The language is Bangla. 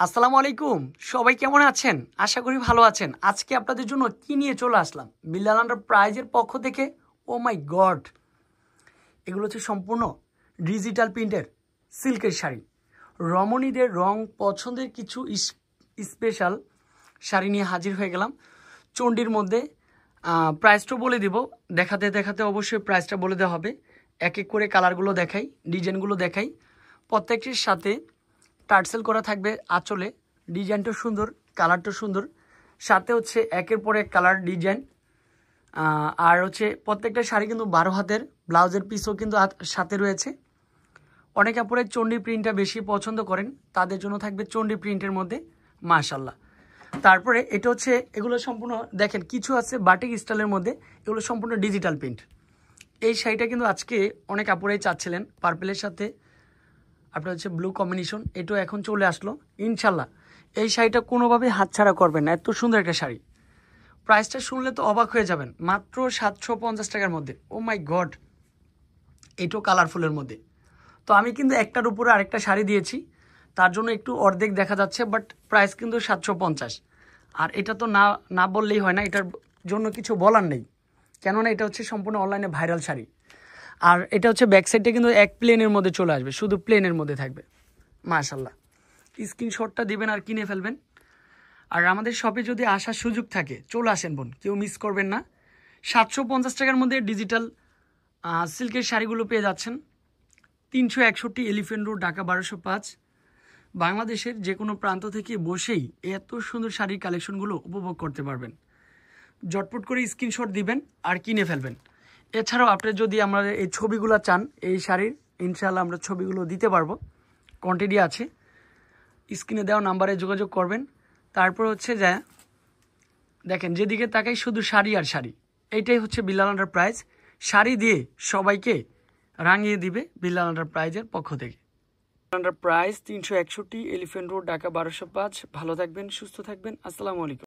আসসালামু আলাইকুম, সবাই কেমন আছেন? আশা করি ভালো আছেন। আজকে আপনাদের জন্য কি নিয়ে চলে আসলাম বিল্লাল এন্টারপ্রাইজের পক্ষ থেকে। ও মাই গড, এগুলো হচ্ছে সম্পূর্ণ ডিজিটাল প্রিন্টের সিল্কের শাড়ি। রমণীদের রং পছন্দের কিছু স্পেশাল শাড়ি নিয়ে হাজির হয়ে গেলাম চণ্ডীর মধ্যে। প্রাইসটাও বলে দিব, দেখাতে দেখাতে অবশ্যই প্রাইসটা বলে দেওয়া হবে। এক এক করে কালারগুলো দেখাই, ডিজাইনগুলো দেখাই। প্রত্যেকটির সাথে টার্সেল করা থাকবে আঁচলে। ডিজাইনটা সুন্দর, কালারটা সুন্দর, সাথে হচ্ছে একের পর এক কালার ডিজাইন। আর হচ্ছে প্রত্যেকটা শাড়ি কিন্তু 12 হাতের, ব্লাউজের পিসও কিন্তু সাথে রয়েছে। অনেক আপুরে চণ্ডী প্রিন্টটা বেশি পছন্দ করেন, তাদের জন্য থাকবে চণ্ডী প্রিন্টের মধ্যে মাশাল্লাহ। তারপরে এটা হচ্ছে, এগুলো সম্পূর্ণ দেখেন কিছু আছে বাটিক স্টাইলের মধ্যে, এগুলো সম্পূর্ণ ডিজিটাল প্রিন্ট। এই শাড়িটা কিন্তু আজকে অনেক আপুরাই চাচ্ছিলেন, পার্পেলের সাথে আপনার হচ্ছে ব্লু কম্বিনেশন। এটাও এখন চলে আসলো ইনশাল্লাহ। এই শাড়িটা কোনোভাবে হাতছাড়া করবেন না, এত সুন্দর একটা শাড়ি। প্রাইসটা শুনলে তো অবাক হয়ে যাবেন, মাত্র 750 টাকার মধ্যে। ও মাই গড, এটাও কালারফুলের মধ্যে। তো আমি কিন্তু একটার উপরে আরেকটা শাড়ি দিয়েছি, তার জন্য একটু অর্ধেক দেখা যাচ্ছে, বাট প্রাইস কিন্তু 750। আর এটা তো না না বললেই হয় না, এটার জন্য কিছু বলার নেই, কেননা এটা হচ্ছে সম্পূর্ণ অনলাইনে ভাইরাল শাড়ি। আর এটা হচ্ছে ব্যাক সাইডটা কিন্তু এক প্লেনের মধ্যে চলে আসবে, শুধু প্লেনের মধ্যে থাকবে মাশাল্লাহ। স্ক্রিনশটটা দিবেন আর কিনে ফেলবেন। আর আমাদের শপে যদি আসার সুযোগ থাকে চলে আসেন বোন, কেউ মিস করবেন না। 750 টাকার মধ্যে ডিজিটাল সিল্কের শাড়িগুলো পেয়ে যাচ্ছেন। 361 এলিফেন্ট রোড, ঢাকা 1205। বাংলাদেশের যে কোনো প্রান্ত থেকে বসেই এত সুন্দর শাড়ির কালেকশনগুলো উপভোগ করতে পারবেন। জটপট করে স্ক্রিনশট দিবেন আর কিনে ফেলবেন। এছাড়াও আপনি যদি আমরা এই ছবিগুলো চান এই শাড়ির, ইনশাআল্লাহ আমরা ছবিগুলো দিতে পারবো, কোয়ান্টিটি আছে। স্ক্রিনে দেওয়া নাম্বারে যোগাযোগ করবেন। তারপর হচ্ছে যে দেখেন, যেদিকে তাকাই শুধু শাড়ি আর শাড়ি। এইটাই হচ্ছে বিল্লাল এন্টারপ্রাইজ, শাড়ি দিয়ে সবাইকে রাঙিয়ে দিবে বিল্লাল এন্টারপ্রাইজের পক্ষ থেকে। Enterprise 361 elephant road, Dhaka 1205। ভালো থাকবেন, সুস্থ থাকবেন। আসসালামু আলাইকুম।